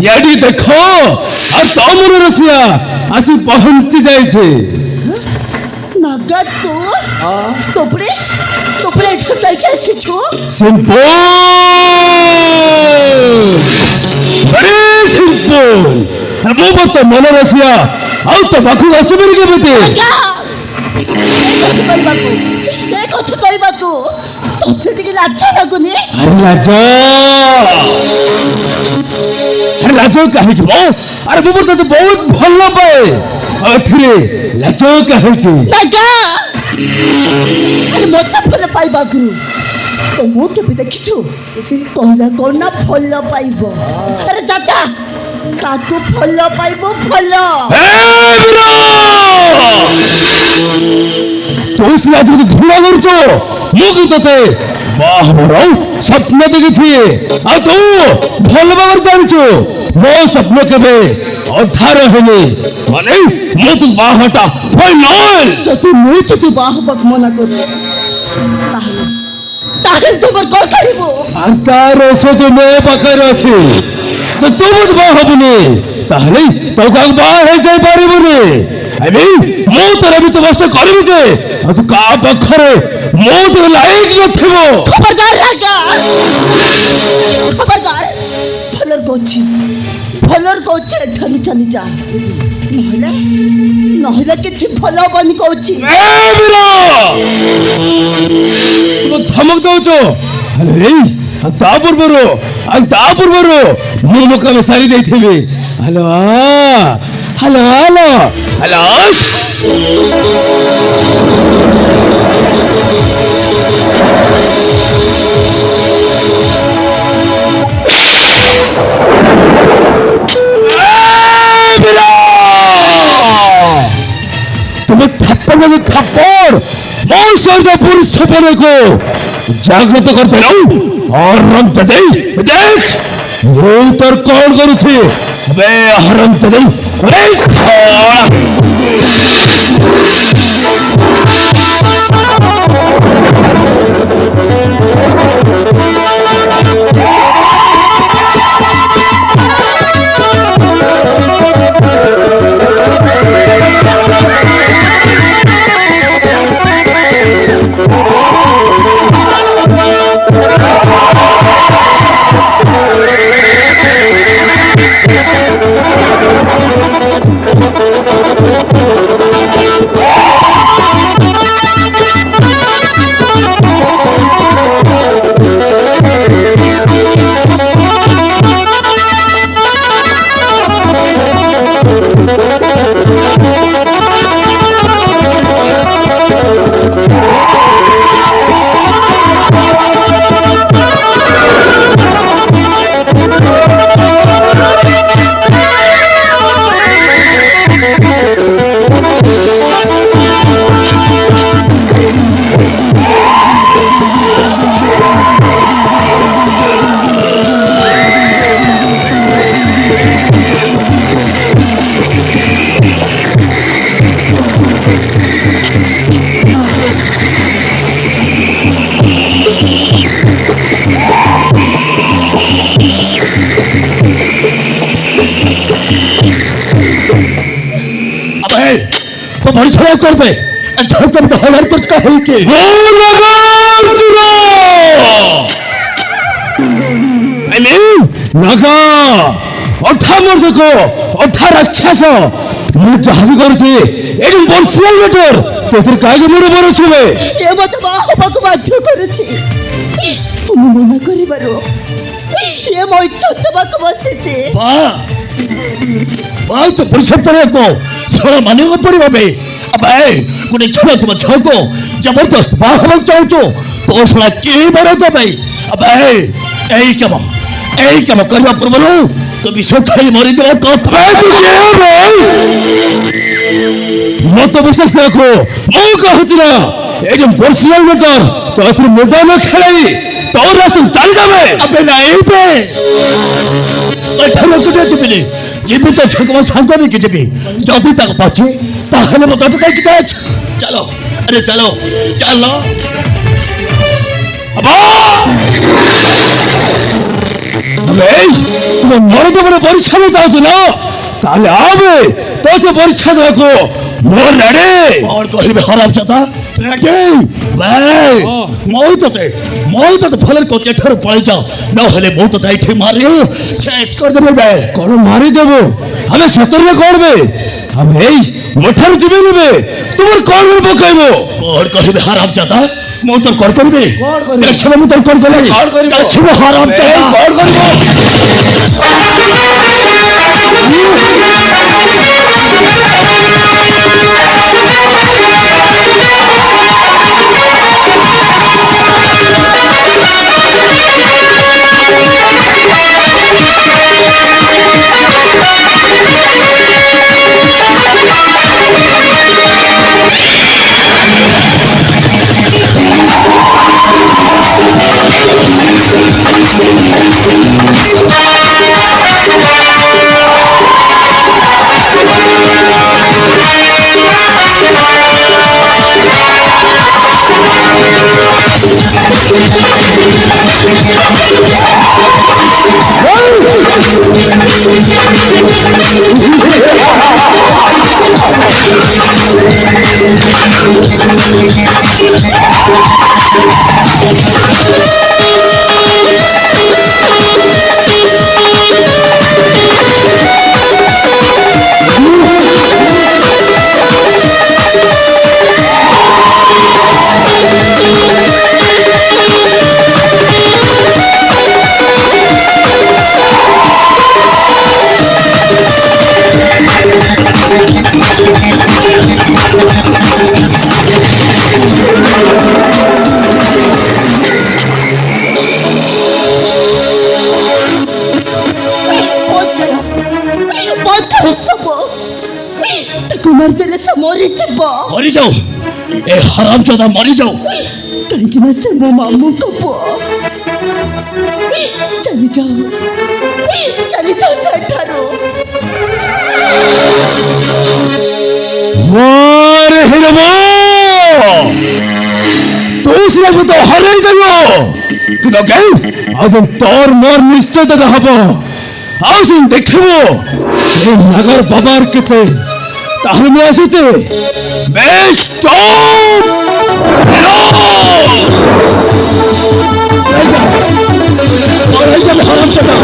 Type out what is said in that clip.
याडी देखो আর তমর রসিয়া আসি পৌঁছে যাইছে নাগা তো তোপড়ে তোপড়ে এটা কাইকে এসেছো সিম্পল ভেরি সিম্পল আর মো তো মনে রসিয়া আউ তো বাকু আসবে কে বেতে এই কথা কইবাকু তোতে টিকে লাজ্জা লাগুনি আরে লাজা আরে লাজো কাহিকি মো আরে মো তো বহুত ভাল পায়ে আথিরে লাজো কাহিকি নাগা আরে মত ফল পাইবাকু তো মো কেবে দেখিছো কইলা কোনা ফল পাইব আরে চাচা তাকু ফল পাইব ফল এই বিরা তুই সিনা যদি ঘোড়া করছো মুখ তোতে বাহরাও স্বপ্ন দেখেছি আর তো ভাল বাবার জানছো মো স্বপ্ন কেবে অধার হয়নি মানে মো তো বাহটা ফাইনাল যদি বাহবাক মনা করে তাহলে তাহলে তোমার কল করিব আর তার ওষুধ মেয়ে পাখের আছে তো তুমি বাহ হবনি তাহলে তোকে বাহ হয়ে যাই পারিবনি আমি মো তোর আমি তো কষ্ট করিবি যে আর তুই কা পাখরে মো তো লাইক নথিব খবরদার রাগা খবরদার ফলর কৌছি এঠানি চলি যা নহলে নহলে কিছু ফল হবনি কৌছি এই বীরা তুমি ধমক দউছ আরে আর তা পূର୍ବରୁ ମୁଁ ମୁକାମେ ସାରି ଦେଇଥିବି ହ୍ୟାଲୋ ହ୍ୟାଲୋ ହ୍ୟାଲୋ ହ୍ୟାଲୋ তুমি থাপ্পড় ମୋ ସହିତ ପୁରୁଷ ସପନକୁ ଜାଗ୍ରତ করতে নাও হরন্ত দেই দেখ ମୁଁ তোর কল করুছি বে হরন্ত দেই রে পরিশ্রম করবে ঝড়কে তো হলার করতে হইকে নাগা অর্থা মোর দেখো অর্থা রাক্ষস ମୁଁ ଯାହା ବି କରୁଛି ଏଠି ବର୍ଷିଆ ମ୍ୟାଟର তোদের কাকে মনে পড়েছিলে এ মতে মা হবাকে বাধ্য করেছি তুমি মনে করিবারো এ মই ইচ্ছা তোমাকে বসেছে বা তো পরিশ্রম করে তো সারা মানিব পড়িবা বে আবে কোনে ছোট তোমার ছোট জবরদস্ত বা হবাক চাইছো তো সারা কে বড় তো ভাই আবে এই কাম করিবা পূର୍ବରୁ তো বিষ খাই মরি যাওয়া কথা মত বিশ্বাস রাখো ମୁଁ କହୁଛି ନା ଏଇ ଯୋଉ ପର୍ସନାଲ ମ୍ୟାଟର ତ ଏଥିରେ ମୁଣ୍ଡ ନ ଖେଳାଇ ତୋର ରାସ୍ତା ଚାଲିଯାବେ ଆବେ ନାଇଁ ବେ ଏଠାରୁ ଏକୁଟିଆ ଯିବିନି ଯିବି ତ ଝିଅକୁ ସାଙ୍ଗ ନେଇକି ଯିବି ଯଦି ତାକୁ ପାଚେ ତାହେଲେ ମୋ ତତେ କାହିଁକି ଯାଉଛି ଚାଲ ଆରେ ଚାଲ বেশ, তুমি মরদ করে পরীক্ষা নিতে চাচ্ছ না, তাহলে আবে তো সে পরীক্ষা দেখো মোর রেডি। और कहिबे हराम जाता रेडी वे মই তোতে ফলের কোচে ঠর পড়ে যাও না হলে মই তো তাইঠে মারি শেষ করে দেবে বে কোন মারি দেব, আমি সতর্ক করবে, আমি এই মোঠার জীবে নেবে তোমার কর্মের পকাইব। और कहिबे हराम जाता মই তোর কর করবে কর করিবে। দেখছ আমি তোর কর করবে কর করিব। দেখছ হারাম এই জাতা কর করিব। ତାକୁ ମାରିଦେଲେ ସେ ମରିଯିବ, মরি যাও এ হারাম জাতা মরি যাও କାହିଁକି ନା ସେ ମୋ ମାମୁଙ୍କ ପୁଅ। ଚାଲିଯାଉ ସେଠାରୁ। মোর হিরব তুই সিনাকে তো হারাই যাব, কিন্তু কেউ আদম তোর মোর নিশ্চয় দেখা হব। আসুন দেখিব এই নাগর বাবার কেতে তাহলে নিয়ে এসেছে। বেশ চুপ और এই যাবে হারাম জাতা